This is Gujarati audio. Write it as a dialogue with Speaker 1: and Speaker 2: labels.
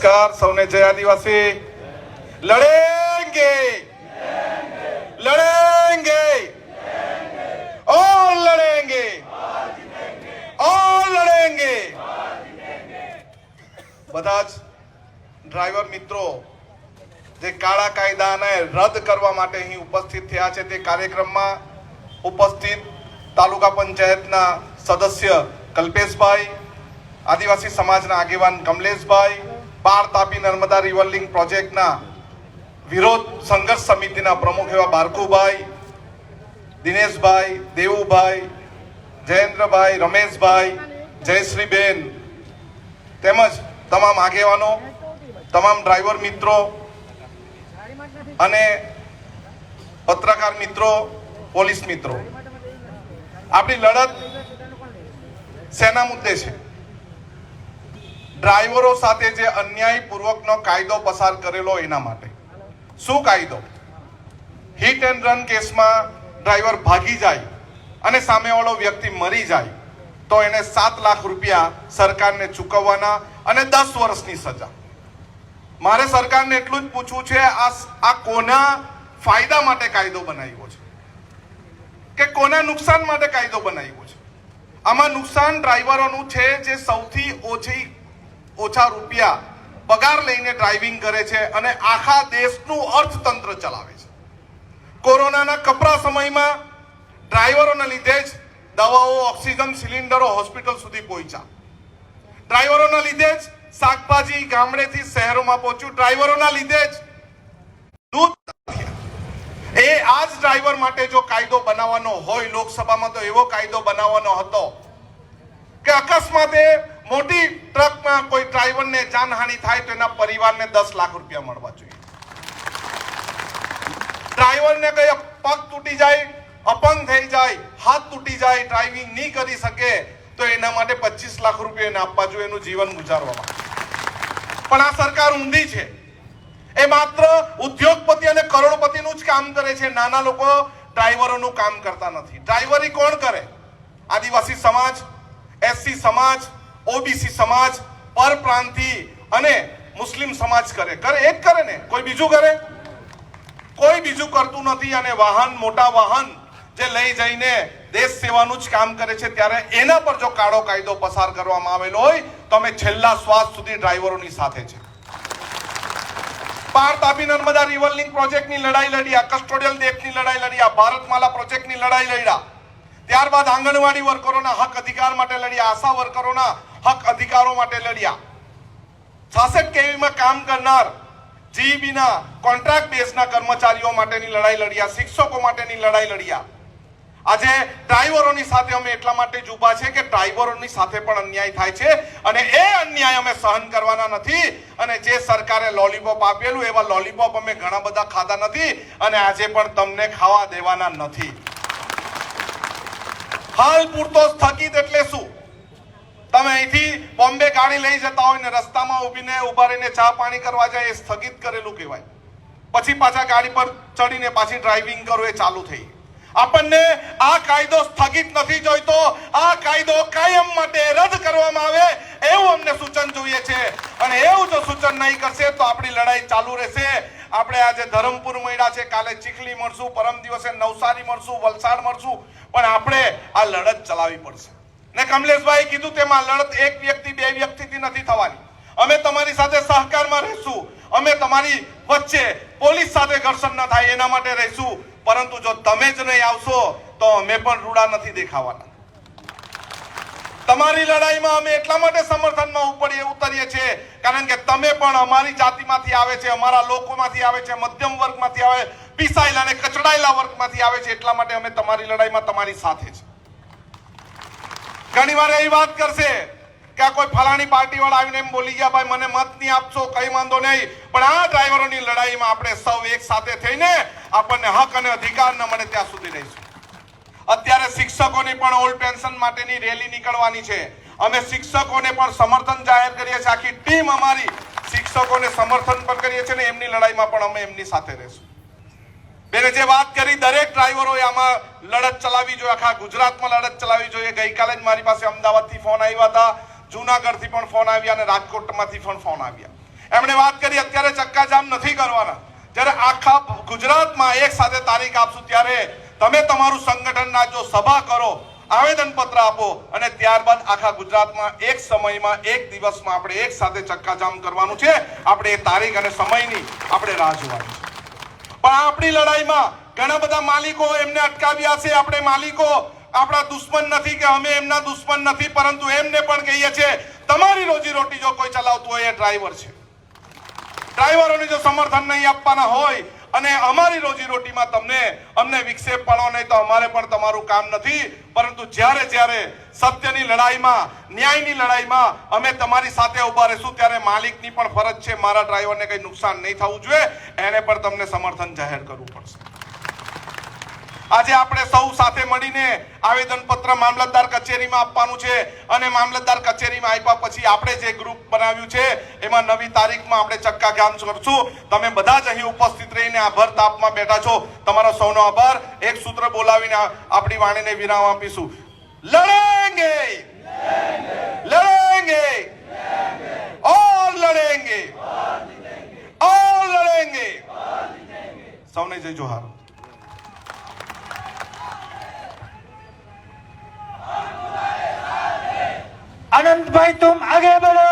Speaker 1: नमस्कार सौने जय आदिवासी लड़ेंगे लड़ेंगे और लड़ेंगे और लड़ेंगे। બધા જ ડ્રાઈવર મિત્રો જે કાળા કાયદાને રદ કરવા માટે અહીં ઉપસ્થિત થયા છે તે કાર્યક્રમમાં ઉપસ્થિત તાલુકા પંચાયતના સદસ્ય કલ્પેશભાઈ, આદિવાસી સમાજના આગેવાન કમલેશભાઈ, પાર તાપી નર્મદા રિવર લિંક પ્રોજેક્ટના વિરોધ સંઘર્ષ સમિતિના પ્રમુખ એવા બારકુભાઈ, દિનેશભાઈ, દેવુભાઈ, જયેન્દ્રભાઈ, રમેશભાઈ, જયશ્રીબેન તેમજ તમામ આગેવાનો, તમામ ડ્રાઈવર મિત્રો અને પત્રકાર મિત્રો, પોલીસ મિત્રો, આપણી લડત શેના મુદ્દે છે? ડ્રાઈવરો સાથે જે અન્યાયપૂર્વકનો કાયદો પસાર કરેલો એના માટે. શું કાયદો? હિટ એન્ડ રન કેસમાં ડ્રાઈવર ભાગી જાય અને સામેવાળો વ્યક્તિ મરી જાય તો એને 7 લાખ રૂપિયા સરકારને ચૂકવવાના અને 10 વર્ષની સજા. મારે સરકારને એટલું જ પૂછવું છે, આ કોના ફાયદા માટે કાયદો બનાવ્યો છે કે કોના નુકસાન માટે કાયદો બનાવ્યો છે? આમાં નુકસાન ડ્રાઈવરોનું છે જે સૌથી ઓછા રૂપિયા પગાર લઈને ડ્રાઇવિંગ કરે છે અને આખા દેશનું અર્થતંત્ર ચલાવે છે. કોરોનાના કપરા સમયમાં ડ્રાઈવરોના લીધે જ દવાઓ, ઓક્સિજન સિલિન્ડરો હોસ્પિટલ સુધી પહોંચ્યા. ડ્રાઈવરોના લીધે જ શાકભાજી ગામડેથી શહેરોમાં પહોંચ્યું. ડ્રાઈવરોના લીધે જ દૂધ. આ જ ડ્રાઈવર માટે જો કાયદો બનાવવાનો હોય લોકસભામાં તો એવો કાયદો બનાવવાનો હતો કે અકસ્માતે મોટી ટ્રકમાં કોઈ ડ્રાઈવરને જાનહાનિ થાય તો એના પરિવારને 10 લાખ રૂપિયા મળવા જોઈએ. ડ્રાઈવરને કઈ પગ તૂટી જાય, અપંગ થઈ જાય, હાથ તૂટી જાય, ડ્રાઇવિંગ નહીં કરી શકે તો એના માટે 25 લાખ રૂપિયા એને આપવા જોઈએ એનું જીવન ગુજારવા માટે. પણ આ સરકાર ઊંધી છે. એ માત્ર ઉદ્યોગપતિ અને કરોડપતિનું જ કામ કરે છે. નાના લોકો ડ્રાઈવરોનું કામ કરતા નથી. ડ્રાઈવરી કોણ કરે? આદિવાસી સમાજ, એસસી સમાજ, ઓબીસી સમાજ, પરપ્રાંતિ અને મુસ્લિમ સમાજ કરે. એ જ કરે ને, કોઈ બીજું કરે? કોઈ બીજું કરતું નથી. અને વાહન, મોટા વાહન જે લઈ જઈને દેશ સેવાનું જ કામ કરે છે ત્યારે એના પર જો કાળો કાયદો પસાર કરવામાં આવેલો હોય તો અમે છેલ્લા શ્વાસ સુધી ડ્રાઈવરોની સાથે છે. પાર તાપી નર્મદા રિવર લિંક પ્રોજેક્ટની લડાઈ લડ્યા, કસ્ટોડિયલ ડેકની લડાઈ લડ્યા, ભારતમાલા પ્રોજેક્ટની લડાઈ લડ્યા, ત્યારબાદ આંગણવાડી વર્કરોના હક અધિકાર માટે લડ્યા, આશા વર્કરોના હક અધિકારો માટે લડ્યા, 66 કેવીમાં કામ કરનાર જીઈબીના કોન્ટ્રાક્ટ બેઝના કર્મચારીઓ માટેની લડાઈ લડ્યા, શિક્ષકો માટેની લડાઈ લડ્યા. આજે ડ્રાઈવરોની સાથે અમે એટલા માટે જ ઊભા છે કે ડ્રાઈવરોની સાથે પણ અન્યાય થાય છે અને એ અન્યાય અમે સહન કરવાના નથી. અને જે સરકારે લોલીપોપ આપેલું એવા લોલીપોપ અમે ઘણા બધા ખાધા નથી અને આજે પણ તમને ખાવા દેવાના નથી. હાલ પૂરતો સ્થગિત એટલે શું? તમે અહીંથી બોમ્બે ગાડી લઈ જતા હોય ને રસ્તામાં ઉભા રહીને ચા પાણી કરવા જાય એ સ્થગિત કરેલું કહેવાય. પછી પાછા ગાડી પર ચડીને પાછી ડ્રાઇવિંગ કરો એ ચાલુ થઈ. આપણને આ કાયદો સ્થગિત નથી જોઈતો. આ કાયદો કાયમ માટે રદ કરવામાં આવે એવું અમને સૂચન જોઈએ છે. અને એવું જો સૂચન નહીં કરશે તો આપણી લડાઈ ચાલુ રહેશે. આપણે આજે ધરમપુર મળ્યા છે, કાલે ચીખલી મળશું, પરમ દિવસે નવસારી મળશું, વલસાડ મળશું, પણ આપણે આ લડત ચલાવવી પડશે. ને કમલેશભાઈ કીધું તેમાં લડત એક વ્યક્તિ, બે વ્યક્તિથી નથી થવાની. અમે તમારી સાથે સહકારમાં રહીશું. અમે તમારી વચ્ચે પોલીસ સાથે ઘર્ષણ ન થાય એના માટે રહીશું. પરંતુ જો તમે જ નહીં આવશો તો અમે પણ રૂડા નથી દેખાવાના. તમારી લડાઈમાં અમે એટલા માટે સમર્થનમાં ઉતરીએ છીએ કારણ કે તમે પણ અમારી જાતિમાંથી આવે છે, અમારા લોકોમાંથી આવે છે, મધ્યમ વર્ગમાંથી આવે, પીસાયેલા અને કચડાયેલા વર્ગમાંથી આવે છે. એટલા માટે અમે તમારી લડાઈમાં તમારી સાથે છે. ઘણી વાર એવી વાત કરશે કે આ કોઈ ફલાણી પાર્ટી વાળા આવીને એમ બોલી ગયા, ભાઈ મને મત નહીં આપશો, કઈ વાંધો નહીં, પણ આ ડ્રાઈવરોની લડાઈમાં આપણે સૌ એક સાથે થઈને આપણને હક અને અધિકાર ન મળે ત્યાં સુધી રહીશું. અત્યારે શિક્ષકોની પણ ઓલ્ડ પેન્શન માટેની રેલી નીકળવાની છે. અમે શિક્ષકોને પણ સમર્થન જાહેર કરીએ છીએ. આખી ટીમ અમારી શિક્ષકોને સમર્થન પણ કરીએ છીએ ને એમની લડાઈમાં પણ અમે એમની સાથે રહીશું. બેને જે વાત કરી, દરેક ડ્રાઈવરોએ આમાં લડત ચલાવવી જોઈએ, આખા ગુજરાતમાં લડત ચલાવવી જોઈએ. ગઈકાલે જ મારી પાસે અમદાવાદથી ફોન આવ્યા હતા, જૂનાગઢથી પણ ફોન આવ્યા અને રાજકોટમાંથી પણ ફોન આવ્યા. એમણે વાત કરી અત્યારે ચક્કાજામ નથી કરવાના, જ્યારે આખા ગુજરાતમાં એક સાથે તારીખ આપશું ત્યારે તમે તમારું સંગઠનના જો સભા કરો, આવેદન પત્ર આપો અને ત્યારબાદ આખા ગુજરાતમાં એક સમયમાં એક દિવસમાં આપણે એક સાથે ચક્કાજામ કરવાનું છે. આપણે એ તારીખ અને સમયની આપણે રાહ જોવાની છે. પણ આપણી લડાઈમાં ઘણા બધા માલિકો એમને અટકાવ્યા છે. આપણે માલિકો આપણા દુશ્મન નથી કે અમે એમના દુશ્મન નથી, પરંતુ એમને પણ કહીએ છીએ તમારી રોજીરોટી જો કોઈ ચલાવતું હોય એ ડ્રાઈવર છે. ડ્રાઈવરોને જો સમર્થન નહીં આપવાના હોય અને અમારી રોજીરોટીમાં અમને વિક્ષેપ પાડો નહીં તો અમારે પણ તમારું કામ નથી. પરંતુ જ્યારે સત્યની લડાઈમાં, ન્યાયની લડાઈમાં અમે તમારી સાથે ઉભા રહીશું ત્યારે માલિકની પણ ફરજ છે મારા ડ્રાઈવરને કંઈ નુકસાન નહીં થવું જોઈએ, એને પણ તમને સમર્થન જાહેર કરવું પડશે. આજે આપણે સૌ સાથે મળીને આવેદન પત્ર મામલતદાર કચેરીમાં આપવાનું છે અને મામલતદાર કચેરીમાં આપ્યા પછી આપણે જે ગ્રુપ બનાવ્યું છે એમાં નવી તારીખમાં આપણે ચક્કાજામ કરશું. તમે બધા જ અહીં ઉપસ્થિત રહીને આ ભર તાપમાં બેઠા છો, તમારો સૌનો આભાર. એક સૂત્ર બોલાવીને આપણી વાણીને વિરામ આપીશું. લડેંગે લડેંગે ઓર લડેંગે ઓર લડેંગે. સૌને જય જોહાર.
Speaker 2: अनंत भाई तुम आगे बढ़ो।